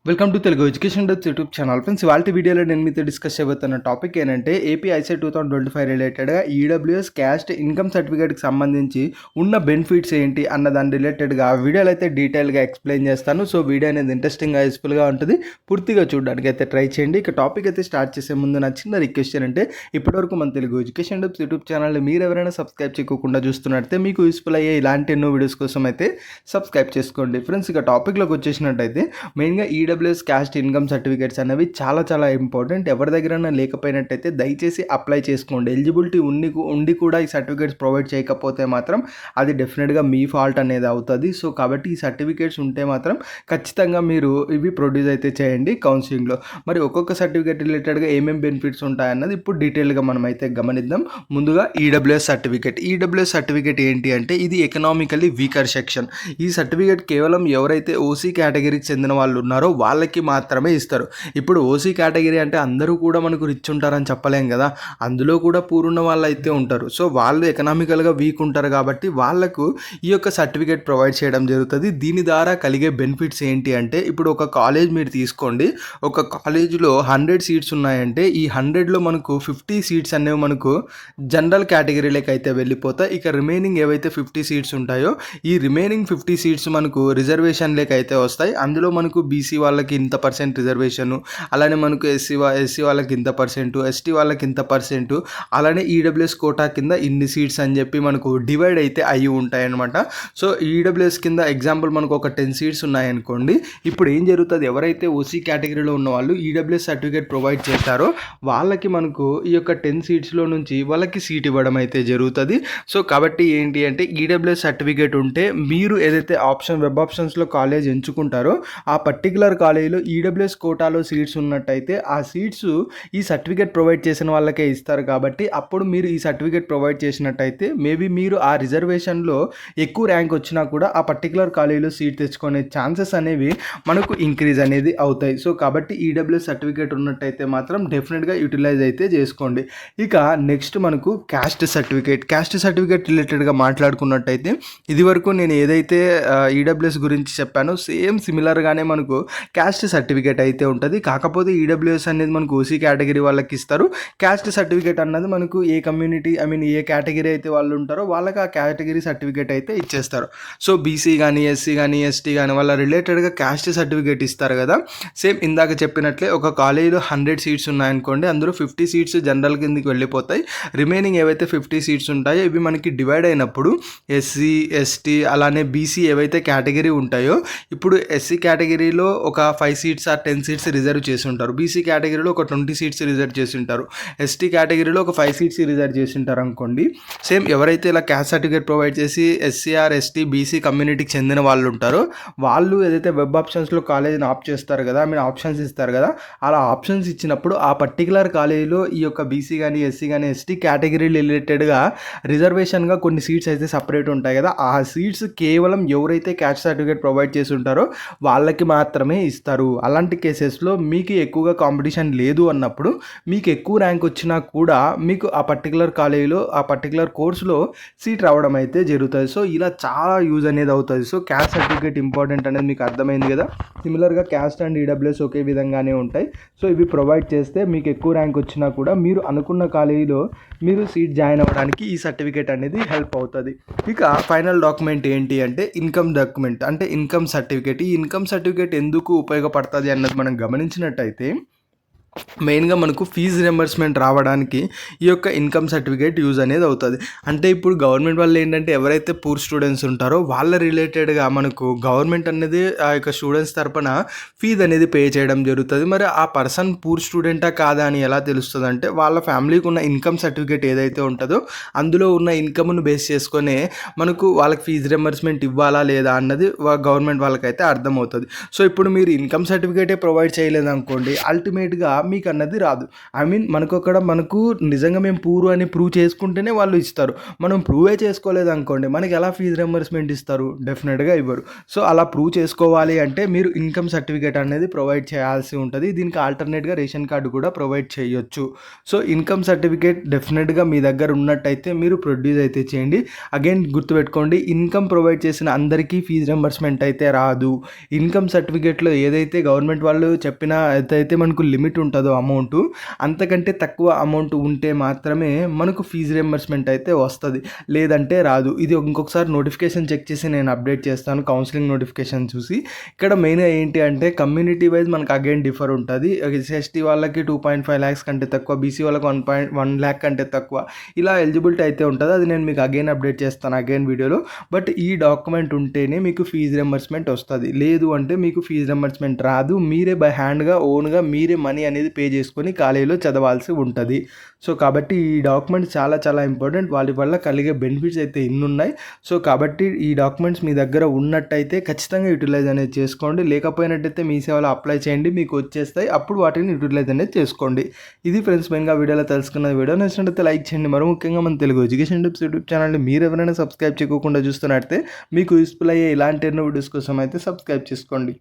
Welcome to Telugu education depths YouTube channel. Friends, ఇవాళ వీడియోలో నేను మీతో డిస్కస్ చేయబోతున్న టాపిక్ ఏంటంటే ఏపీ ఐసెట్ 2025 రిలేటెడ్గా ఈడబ్ల్యూఎస్ క్యాస్ట్ ఇన్కమ్ సర్టిఫికేట్కి సంబంధించి ఉన్న బెనిఫిట్స్ ఏంటి అన్న దాని రిలేటెడ్గా వీడియోలో అయితే డీటెయిల్గా ఎక్స్ప్లెయిన్ చేస్తాను. సో వీడియో అనేది ఇంట్రెస్టింగ్గా యూస్ఫుల్గా ఉంటుంది, పూర్తిగా చూడడానికి అయితే ట్రై చేయండి. ఇక టాపిక్ అయితే స్టార్ట్ చేసే ముందు నా చిన్న రిక్వెస్ట్ ఏంటంటే ఇప్పటివరకు మన తెలుగు ఎడ్యుకేషన్ డెప్స్ యూట్యూబ్ ఛానల్ని మీరు ఎవరైనా సబ్స్క్రైబ్ చేయకుండా చూస్తున్నట్టయితే మీకు యూస్ఫుల్ అయ్యే ఇలాంటి ఎన్నో వీడియోస్ కోసం అయితే సబ్స్క్రైబ్ చేసుకోండి. ఫ్రెండ్స్, ఇక టాపిక్లోకి వచ్చేసినట్టయితే మెయిన్గా ఈడబ్ల్యూఎస్ క్యాస్ట్ ఇన్కమ్ సర్టిఫికేట్స్ అనేవి చాలా ఇంపార్టెంట్. ఎవరి దగ్గరైనా లేకపోయినట్టయితే దయచేసి అప్లై చేసుకోండి. ఎలిజిబిలిటీ ఉండి కూడా ఈ సర్టిఫికేట్స్ ప్రొవైడ్ చేయకపోతే మాత్రం అది డెఫినెట్గా మీ ఫాల్ట్ అనేది అవుతుంది. సో కాబట్టి ఈ సర్టిఫికేట్స్ ఉంటే మాత్రం ఖచ్చితంగా మీరు ఇవి ప్రొడ్యూస్ అయితే చేయండి కౌన్సిలింగ్లో. మరి ఒక్కొక్క సర్టిఫికేట్ రిలేటెడ్గా ఏమేమి బెనిఫిట్స్ ఉంటాయన్నది ఇప్పుడు డీటెయిల్గా మనం అయితే గమనిద్దాం. ముందుగా ఈడబ్ల్యూఎస్ సర్టిఫికేట్ ఏంటి అంటే ఇది ఎకనామికల్లీ వీకర్ సెక్షన్. ఈ సర్టిఫికేట్ కేవలం ఎవరైతే ఓసీ కేటగిరీకి చెందిన వాళ్ళు ఉన్నారో వాళ్ళకి మాత్రమే ఇస్తారు. ఇప్పుడు ఓసీ కేటగిరీ అంటే అందరూ కూడా మనకు రిచ్ ఉంటారని చెప్పలేం కదా, అందులో కూడా పూర్ ఉన్న వాళ్ళు అయితే ఉంటారు. సో వాళ్ళు ఎకనామికల్గా వీక్ ఉంటారు కాబట్టి వాళ్ళకు ఈ యొక్క సర్టిఫికేట్ ప్రొవైడ్ చేయడం జరుగుతుంది. దీని ద్వారా కలిగే బెనిఫిట్స్ ఏంటి అంటే ఇప్పుడు ఒక కాలేజ్ మీరు తీసుకోండి, ఒక కాలేజీలో 100 సీట్స్ ఉన్నాయంటే ఈ 100లో మనకు 50 సీట్స్ అనేవి మనకు జనరల్ కేటగిరీలోకి అయితే వెళ్ళిపోతాయి. ఇక రిమైనింగ్ ఏవైతే 50 సీట్స్ ఉంటాయో ఈ రిమైనింగ్ 50 సీట్స్ మనకు రిజర్వేషన్లోకి అయితే వస్తాయి. అందులో మనకు బీసీ వాళ్ళకి ఇంత పర్సెంట్ రిజర్వేషను, అలానే మనకు ఎస్సీ వాళ్ళకి ఇంత పర్సెంటు, ఎస్టీ వాళ్ళకి ఇంత పర్సెంటు, అలానే ఈడబ్ల్యూఎస్ కోటా కింద ఇన్ని సీట్స్ అని చెప్పి మనకు డివైడ్ అయితే అయ్యి ఉంటాయన్నమాట. సో ఈడబ్ల్యూఎస్ కింద ఎగ్జాంపుల్ మనకు ఒక 10 సీట్స్ ఉన్నాయనుకోండి. ఇప్పుడు ఏం జరుగుతుంది, ఎవరైతే ఓసీ కేటగిరీలో ఉన్న వాళ్ళు ఈడబ్ల్యూఎస్ సర్టిఫికేట్ ప్రొవైడ్ చేస్తారో వాళ్ళకి మనకు ఈ యొక్క 10 సీట్స్లో నుంచి వాళ్ళకి సీట్ ఇవ్వడం అయితే జరుగుతుంది. సో కాబట్టి ఏంటి అంటే ఈడబ్ల్యూఎస్ సర్టిఫికేట్ ఉంటే మీరు ఏదైతే వెబ్ ఆప్షన్స్లో కాలేజ్ ఎంచుకుంటారో ఆ పర్టికులర్ కాలేజీలో ఈడబ్ల్యూఎస్ కోటాలో సీట్స్ ఉన్నట్టయితే ఆ సీట్స్ ఈ సర్టిఫికేట్ ప్రొవైడ్ చేసిన వాళ్ళకే ఇస్తారు. కాబట్టి అప్పుడు మీరు ఈ సర్టిఫికేట్ ప్రొవైడ్ చేసినట్టయితే మేబీ మీరు ఆ రిజర్వేషన్లో ఎక్కువ ర్యాంక్ వచ్చినా కూడా ఆ పర్టికులర్ కాలేజీలో సీట్ తెచ్చుకునే ఛాన్సెస్ అనేవి మనకు ఇంక్రీజ్ అనేది అవుతాయి. సో కాబట్టి ఈడబ్ల్యూఎస్ సర్టిఫికేట్ ఉన్నట్టయితే మాత్రం డెఫినెట్గా యూటిలైజ్ అయితే చేసుకోండి. ఇక నెక్స్ట్ మనకు క్యాస్ట్ సర్టిఫికేట్ రిలేటెడ్గా మాట్లాడుకున్నట్టయితే ఇది వరకు నేను ఏదైతే ఈడబ్ల్యూఎస్ గురించి చెప్పానో సేమ్ సిమిలర్గానే మనకు క్యాస్ట్ సర్టిఫికేట్ అయితే ఉంటుంది. కాకపోతే ఈడబ్ల్యూఎస్ అనేది మనకు ఓసీ కేటగిరీ వాళ్ళకి ఇస్తారు. క్యాస్ట్ సర్టిఫికేట్ అన్నది మనకు ఏ కమ్యూనిటీ ఏ కేటగిరీ అయితే వాళ్ళు ఉంటారో వాళ్ళకి ఆ కేటగిరీ సర్టిఫికేట్ అయితే ఇచ్చేస్తారు. సో బీసీ కానీ ఎస్సీ కానీ ఎస్టీ కానీ వాళ్ళ రిలేటెడ్గా క్యాస్ట్ సర్టిఫికేట్ ఇస్తారు కదా. సేమ్ ఇందాక చెప్పినట్లే ఒక కాలేజీలో 100 సీట్స్ ఉన్నాయనుకోండి, అందులో 50 సీట్స్ జనరల్ కిందకి వెళ్ళిపోతాయి. రిమైనింగ్ ఏవైతే 50 సీట్స్ ఉంటాయో ఇవి మనకి డివైడ్ అయినప్పుడు ఎస్సీ ఎస్టీ అలానే బీసీ ఏవైతే కేటగిరీ ఉంటాయో ఇప్పుడు ఎస్సీ కేటగిరీలో ఒక 5 సీట్స్ ఆర్ 10 సీట్స్ రిజర్వ్ చేసి ఉంటారు, బీసీ కేటగిరీలో ఒక 20 సీట్స్ రిజర్వ్ చేసి ఉంటారు, ఎస్టీ కేటగిరీలో ఒక 5 సీట్స్ రిజర్వ్ చేసి ఉంటారు అనుకోండి. సేమ్ ఎవరైతే ఇలా క్యాస్ట్ సర్టిఫికేట్ ప్రొవైడ్ చేసి ఎస్సీఆర్ ఎస్టీ బీసీ కమ్యూనిటీకి చెందిన వాళ్ళు ఉంటారో వాళ్ళు ఏదైతే వెబ్ ఆప్షన్స్లో కాలేజీని ఆప్ చేస్తారు కదా, ఆప్షన్స్ ఇస్తారు కదా, అలా ఆప్షన్స్ ఇచ్చినప్పుడు ఆ పర్టికులర్ కాలేజీలో ఈ యొక్క బీసీ కానీ ఎస్సీ కానీ ఎస్టీ కేటగిరీ రిలేటెడ్గా రిజర్వేషన్గా కొన్ని సీట్స్ అయితే సపరేట్ ఉంటాయి కదా, ఆ సీట్స్ కేవలం ఎవరైతే క్యాస్ట్ సర్టిఫికేట్ ప్రొవైడ్ చేసి ఉంటారో వాళ్ళకి మాత్రమే ఇస్తారు. అలాంటి కేసెస్లో మీకు ఎక్కువగా కాంపిటీషన్ లేదు అన్నప్పుడు మీకు ఎక్కువ ర్యాంక్ వచ్చినా కూడా మీకు ఆ పర్టికులర్ కాలేజీలో ఆ పర్టికులర్ కోర్సులో సీట్ రావడం అయితే జరుగుతుంది. సో ఇలా చాలా యూజ్ అనేది అవుతుంది. సో క్యాస్ట్ సర్టిఫికేట్ ఇంపార్టెంట్ అనేది మీకు అర్థమైంది కదా. సిమిలర్గా క్యాస్ట్ అండ్ ఈడబ్ల్యూఎస్ ఒకే విధంగానే ఉంటాయి. సో ఇవి ప్రొవైడ్ చేస్తే మీకు ఎక్కువ ర్యాంక్ వచ్చినా కూడా మీరు అనుకున్న కాలేజీలో మీరు సీట్ జాయిన్ అవ్వడానికి ఈ సర్టిఫికేట్ అనేది హెల్ప్ అవుతుంది. ఇక ఫైనల్ డాక్యుమెంట్ ఏంటి అంటే ఇన్కమ్ డాక్యుమెంట్ అంటే ఇన్కమ్ సర్టిఫికేట్. ఈ ఇన్కమ్ సర్టిఫికేట్ ఎందుకు ఉపయోగపడుతుంది అన్నది మనం గమనించినట్టయితే మెయిన్గా మనకు ఫీజు రింబర్స్మెంట్ రావడానికి ఈ యొక్క ఇన్కమ్ సర్టిఫికేట్ యూజ్ అనేది అవుతుంది. అంటే ఇప్పుడు గవర్నమెంట్ వాళ్ళు ఏంటంటే ఎవరైతే పూర్ స్టూడెంట్స్ ఉంటారో వాళ్ళ రిలేటెడ్గా మనకు గవర్నమెంట్ అనేది ఆ యొక్క స్టూడెంట్స్ తరపున ఫీజు అనేది పే చేయడం జరుగుతుంది. మరి ఆ పర్సన్ పూర్ స్టూడెంటా కాదా అని ఎలా తెలుస్తుంది అంటే వాళ్ళ ఫ్యామిలీకి ఉన్న ఇన్కమ్ సర్టిఫికేట్ ఏదైతే ఉంటుందో అందులో ఉన్న ఇన్కమ్ను బేస్ చేసుకొని మనకు వాళ్ళకి ఫీజు రింబర్స్మెంట్ ఇవ్వాలా లేదా అన్నది గవర్నమెంట్ వాళ్ళకైతే అర్థమవుతుంది. సో ఇప్పుడు మీరు ఇన్కమ్ సర్టిఫికేటే ప్రొవైడ్ చేయలేదనుకోండి, అల్టిమేట్గా మీకు అన్నది రాదు. ఐ మీన్ మనకు నిజంగా మేము పూర్ అని ప్రూవ్ చేసుకుంటేనే వాళ్ళు ఇస్తారు. మనం ప్రూవే చేసుకోలేదనుకోండి మనకి ఎలా ఫీజు రింబర్స్మెంట్ ఇస్తారు? డెఫినెట్‌గా ఇవ్వరు. సో అలా ప్రూవ్ చేసుకోవాలి అంటే మీరు ఇన్కమ్ సర్టిఫికేట్ అనేది ప్రొవైడ్ చేయాల్సి ఉంటది. దీనికి ఆల్టర్‌నేట్‌గా రేషన్ కార్డ్ కూడా ప్రొవైడ్ చేయొచ్చు. సో ఇన్కమ్ సర్టిఫికేట్ డెఫినెట్‌గా మీ దగ్గర ఉన్నట్టయితే మీరు ప్రొడ్యూస్ అయితే చేయండి. అగైన్ గుర్తుపెట్టుకోండి, ఇన్కమ్ ప్రొవైడ్ చేసిన అందరికీ ఫీజు రింబర్స్మెంట్ అయితే రాదు. ఇన్కమ్ సర్టిఫికేట్‌లో ఏదైతే గవర్నమెంట్ వాళ్ళు చెప్పిన ఏదైతే మనకు లిమిట్ ఉంటదో అమౌంటు, అంతకంటే తక్కువ అమౌంట్ ఉంటే మాత్రమే మనకు ఫీజు రింబర్స్మెంట్ అయితే వస్తది. లేదంటే రాదు. ఇది ఇంకొకసారి నోటిఫికేషన్ చెక్ చేసి నేను అప్డేట్ చేస్తాను, కౌన్సిలింగ్ నోటిఫికేషన్ చూసి. ఇక్కడ మెయిన్‌గా ఏంటి అంటే కమ్యూనిటీ వైజ్ మనకు అగైన్ డిఫర్ ఉంటది. ఎస్సీ వాళ్ళకి 2.5 లాక్స్ కంటే తక్కువ, బీసీ వాళ్ళకి 1 లాక్ కంటే తక్కువ ఇలా ఎలిజిబిలిటీ అయితే ఉంటది. అది నేను మీకు అగైన్ అప్డేట్ చేస్తాను వీడియోలో. బట్ ఈ డాక్యుమెంట్ ఉంటేనే మీకు ఫీజు రింబర్స్మెంట్ వస్తది. లేదు అంటే మీకు ఫీజు రింబర్స్మెంట్ రాదు. మీరే బై హ్యాండ్‌గా ఓన్‌గా మీరే మనీ అనేది పే చేసుకొని కాలేజీలో చదవాల్సి ఉంటది. సో కాబట్టి ఈ డాక్యుమెంట్స్ చాలా చాలా ఇంపార్టెంట్. వాటి వల్ల కలిగే బెనిఫిట్స్ అయితే ఇన్నున్నాయి. సో కాబట్టి ఈ డాక్యుమెంట్స్ మీ దగ్గర ఉన్నట్టయితే ఖచ్చితంగా యూటిలైజ్ అనేది చేసుకోండి. లేకపోయినట్టయితే మీ సేవలో అప్లై చేయండి, మీకు వచ్చేస్తాయి. అప్పుడు వాటిని యూటిలైజ్ అనేది చేసుకోండి. ఇది ఫ్రెండ్స్ మెయిన్‌గా వీడియోలో తెలుసుకున్న వీడియో నచ్చినట్లయితే లైక్ చేయండి. మరో ముఖ్యంగా మన తెలుగు ఎడ్యుకేషన్ టిప్స్ యూట్యూబ్ ఛానల్ని మీరు ఎవరైనా సబ్స్క్రైబ్ చేయకుండా చూస్తున్నట్టయితే మీకు యూస్ఫుల్ అయ్యే ఇలాంటి ఎన్నో వీడియోస్ కోసం అయితే సబ్స్క్రైబ్ చేసుకోండి.